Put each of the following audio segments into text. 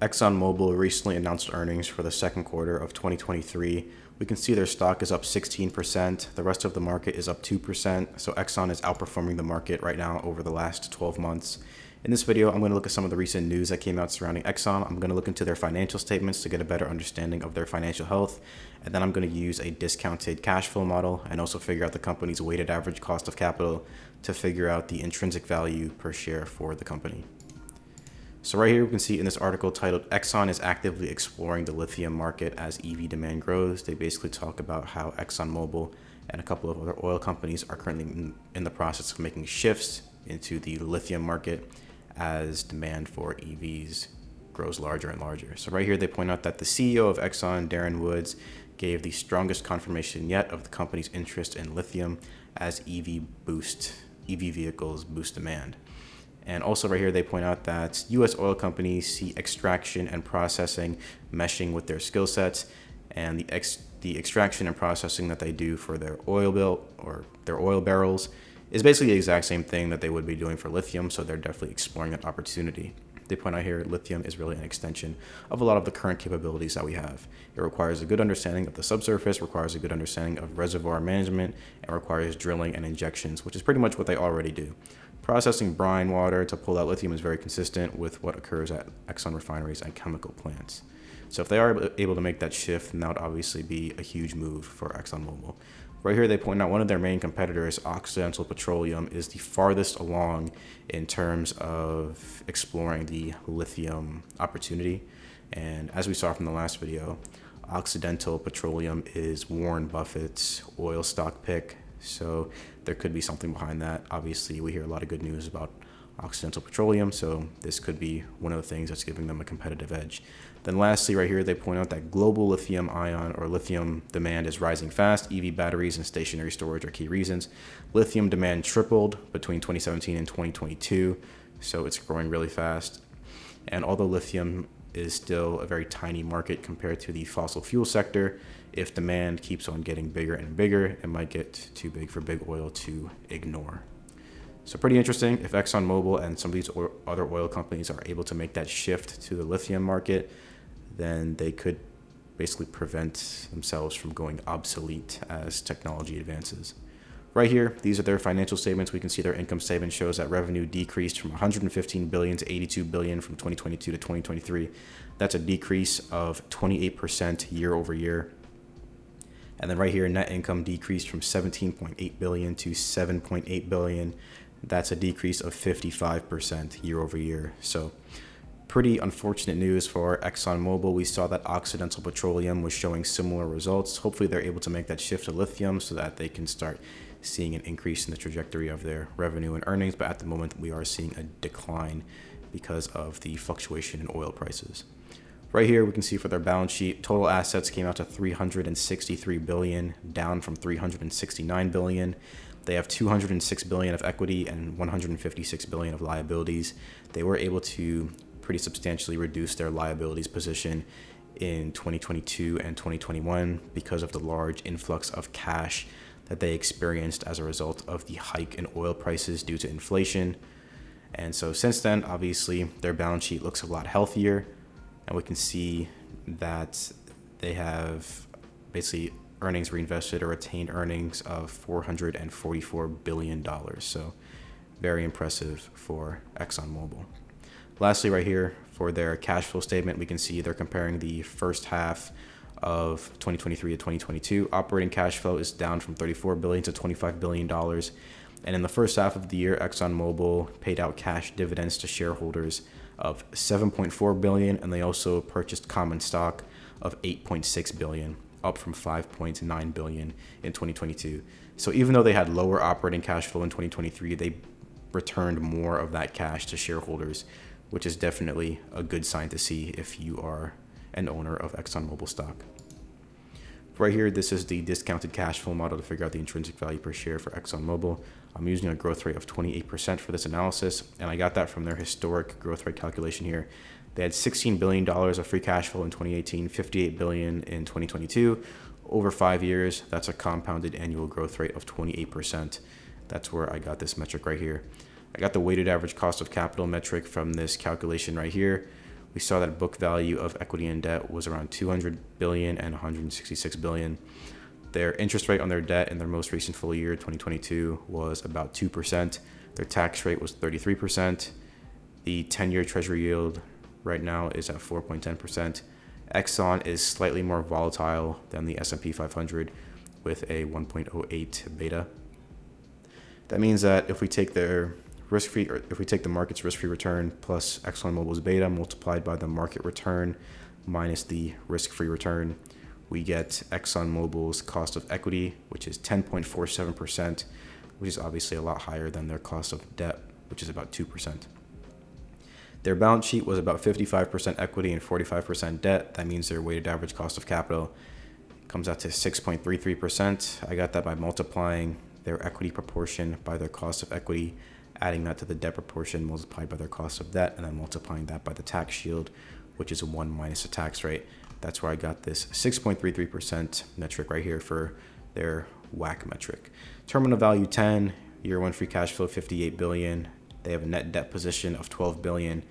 ExxonMobil recently announced earnings for the second quarter of 2023. We can see their stock is up 16%. The rest of the market is up 2%. So Exxon is outperforming the market right now over the last 12 months. In this video, I'm going to look at some of the recent news that came out surrounding Exxon. I'm going to look into their financial statements to get a better understanding of their financial health. And then I'm going to use a discounted cash flow model and also figure out the company's weighted average cost of capital to figure out the intrinsic value per share for the company. So right here we can see in this article titled Exxon is actively exploring the lithium market as EV demand grows. They basically talk about how ExxonMobil and a couple of other oil companies are currently in the process of making shifts into the lithium market as demand for EVs grows larger and larger. So right here they point out that the CEO of Exxon, Darren Woods, gave the strongest confirmation yet of the company's interest in lithium as EV vehicles boost demand. And also right here, they point out that U.S. oil companies see extraction and processing meshing with their skill sets, and the extraction and processing that they do for their oil barrels is basically the exact same thing that they would be doing for lithium. So they're definitely exploring that opportunity. They point out here, lithium is really an extension of a lot of the current capabilities that we have. It requires a good understanding of the subsurface, requires a good understanding of reservoir management, and requires drilling and injections, which is pretty much what they already do. Processing brine water to pull out lithium is very consistent with what occurs at Exxon refineries and chemical plants. So if they are able to make that shift, then that would obviously be a huge move for ExxonMobil. Right here, they point out one of their main competitors, Occidental Petroleum, is the farthest along in terms of exploring the lithium opportunity. And as we saw from the last video, Occidental Petroleum is Warren Buffett's oil stock pick. So there could be something behind that. Obviously, we hear a lot of good news about Occidental Petroleum, so this could be one of the things that's giving them a competitive edge. Then lastly, right here, they point out that global lithium ion or lithium demand is rising fast. EV batteries and stationary storage are key reasons. Lithium demand tripled between 2017 and 2022, so it's growing really fast. And although lithium is still a very tiny market compared to the fossil fuel sector, if demand keeps on getting bigger and bigger, it might get too big for big oil to ignore. So pretty interesting. If ExxonMobil and some of these other oil companies are able to make that shift to the lithium market, then they could basically prevent themselves from going obsolete as technology advances. Right here, these are their financial statements. We can see their income statement shows that revenue decreased from 115 billion to 82 billion from 2022 to 2023. That's a decrease of 28% year over year. And then right here, net income decreased from 17.8 billion to 7.8 billion. That's a decrease of 55% year over year. So pretty unfortunate news for ExxonMobil. We saw that Occidental Petroleum was showing similar results. Hopefully they're able to make that shift to lithium so that they can start seeing an increase in the trajectory of their revenue and earnings. But at the moment, we are seeing a decline because of the fluctuation in oil prices. Right here, we can see for their balance sheet, total assets came out to 363 billion, down from 369 billion. They have 206 billion of equity and 156 billion of liabilities. They were able to pretty substantially reduce their liabilities position in 2022 and 2021 because of the large influx of cash that they experienced as a result of the hike in oil prices due to inflation. And so since then, obviously, their balance sheet looks a lot healthier. And we can see that they have basically earnings reinvested or retained earnings of $444 billion. So very impressive for ExxonMobil. Lastly, right here for their cash flow statement, we can see they're comparing the first half of 2023 to 2022. Operating cash flow is down from $34 billion to $25 billion. And in the first half of the year, ExxonMobil paid out cash dividends to shareholders of $7.4 billion, and they also purchased common stock of $8.6 billion, up from $5.9 billion in 2022. So even though they had lower operating cash flow in 2023, they returned more of that cash to shareholders, which is definitely a good sign to see if you are an owner of ExxonMobil stock. Right here, this is the discounted cash flow model to figure out the intrinsic value per share for ExxonMobil. I'm using a growth rate of 28% for this analysis, and I got that from their historic growth rate calculation here. They had $16 billion of free cash flow in 2018, $58 billion in 2022. Over 5 years, that's a compounded annual growth rate of 28%. That's where I got this metric right here. I got the weighted average cost of capital metric from this calculation right here. we saw that book value of equity and debt was around 200 billion and 166 billion. Their interest rate on their debt in their most recent full year, 2022, was about 2%. Their tax rate was 33%. The 10-year treasury yield right now is at 4.10%. Exxon is slightly more volatile than the S&P 500 with a 1.08 beta. That means that if we take the market's risk-free return plus ExxonMobil's beta multiplied by the market return minus the risk-free return, we get ExxonMobil's cost of equity, which is 10.47%, which is obviously a lot higher than their cost of debt, which is about 2%. Their balance sheet was about 55% equity and 45% debt. That means their weighted average cost of capital comes out to 6.33%. I got that by multiplying their equity proportion by their cost of equity, adding that to the debt proportion multiplied by their cost of debt, and then multiplying that by the tax yield, which is 1 minus the tax rate. That's where I got this 6.33% metric right here for their WACC metric. Terminal value 10, year one free cash flow 58 billion. They have a net debt position of 12 billion,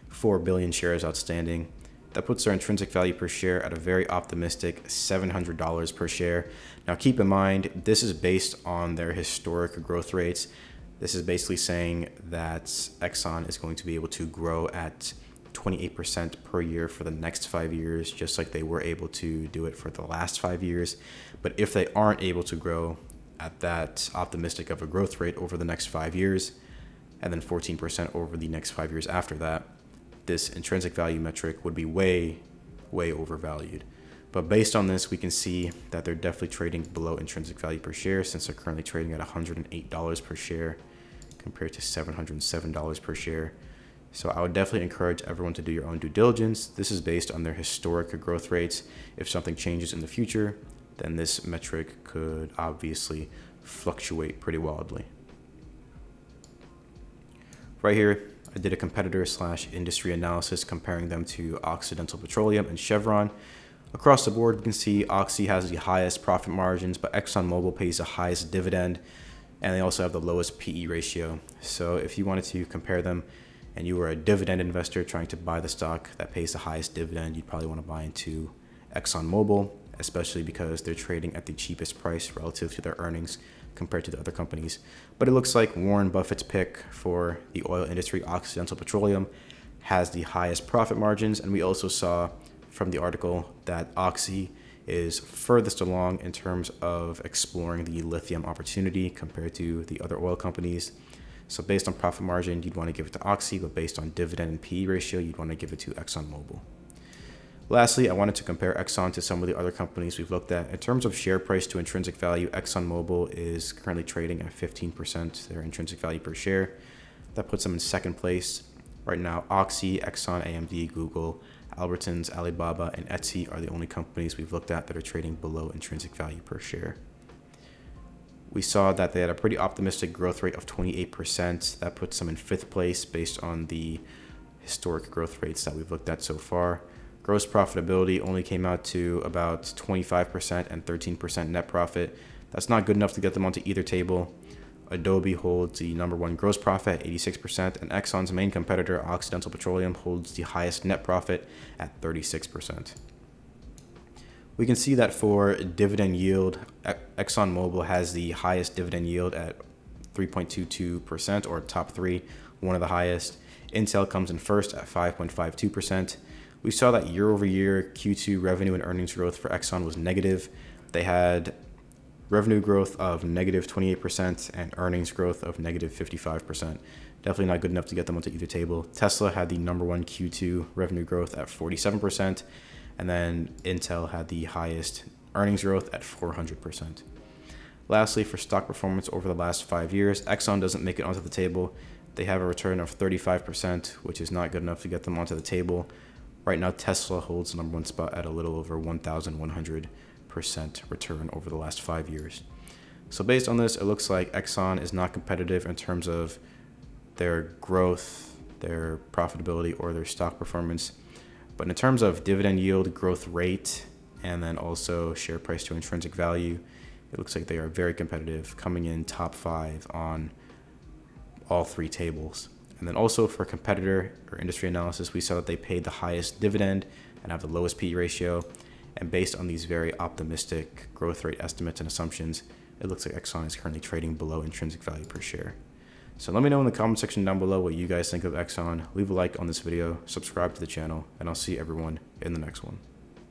4 billion shares outstanding. That puts their intrinsic value per share at a very optimistic $700 per share. Now keep in mind, this is based on their historic growth rates. This is basically saying that Exxon is going to be able to grow at 28% per year for the next 5 years, just like they were able to do it for the last 5 years. But if they aren't able to grow at that optimistic of a growth rate over the next 5 years, and then 14% over the next 5 years after that, this intrinsic value metric would be way, way overvalued. But based on this, we can see that they're definitely trading below intrinsic value per share, since they're currently trading at $108 per share compared to $707 per share. So I would definitely encourage everyone to do your own due diligence. This is based on their historic growth rates. If something changes in the future, then this metric could obviously fluctuate pretty wildly. Right here, I did a competitor/industry analysis comparing them to Occidental Petroleum and Chevron. Across the board, we can see Oxy has the highest profit margins, but ExxonMobil pays the highest dividend, and they also have the lowest PE ratio. So if you wanted to compare them and you were a dividend investor trying to buy the stock that pays the highest dividend, you'd probably want to buy into ExxonMobil, especially because they're trading at the cheapest price relative to their earnings compared to the other companies. But it looks like Warren Buffett's pick for the oil industry, Occidental Petroleum, has the highest profit margins. And we also saw from the article that Oxy is furthest along in terms of exploring the lithium opportunity compared to the other oil companies. So based on profit margin, you'd want to give it to Oxy, but based on dividend and PE ratio, you'd want to give it to ExxonMobil. Lastly, I wanted to compare Exxon to some of the other companies we've looked at. In terms of share price to intrinsic value, ExxonMobil is currently trading at 15% their intrinsic value per share. That puts them in second place. Right now, Oxy, Exxon, AMD, Google, Albertsons, Alibaba, and Etsy are the only companies we've looked at that are trading below intrinsic value per share. We saw that they had a pretty optimistic growth rate of 28%. That puts them in fifth place based on the historic growth rates that we've looked at so far. Gross profitability only came out to about 25% and 13% net profit. That's not good enough to get them onto either table. Adobe holds the number one gross profit at 86%, and Exxon's main competitor, Occidental Petroleum, holds the highest net profit at 36%. We can see that for dividend yield, ExxonMobil has the highest dividend yield at 3.22%, or top three, one of the highest. Intel comes in first at 5.52%. We saw that year over year Q2 revenue and earnings growth for Exxon was negative. They had revenue growth of negative 28% and earnings growth of negative 55%. Definitely not good enough to get them onto either table. Tesla had the number one Q2 revenue growth at 47%, and then Intel had the highest earnings growth at 400%. Lastly, for stock performance over the last 5 years, Exxon doesn't make it onto the table. They have a return of 35%, which is not good enough to get them onto the table. Right now, Tesla holds the number one spot at a little over 1,100% return over the last 5 years. So based on this, it looks like Exxon is not competitive in terms of their growth, their profitability, or their stock performance. But in terms of dividend yield, growth rate, and then also share price to intrinsic value, it looks like they are very competitive, coming in top 5 on all 3 tables. And then also for competitor or industry analysis, we saw that they paid the highest dividend and have the lowest PE ratio. And based on these very optimistic growth rate estimates and assumptions, it looks like Exxon is currently trading below intrinsic value per share. So let me know in the comment section down below what you guys think of Exxon. Leave a like on this video, subscribe to the channel, and I'll see everyone in the next one.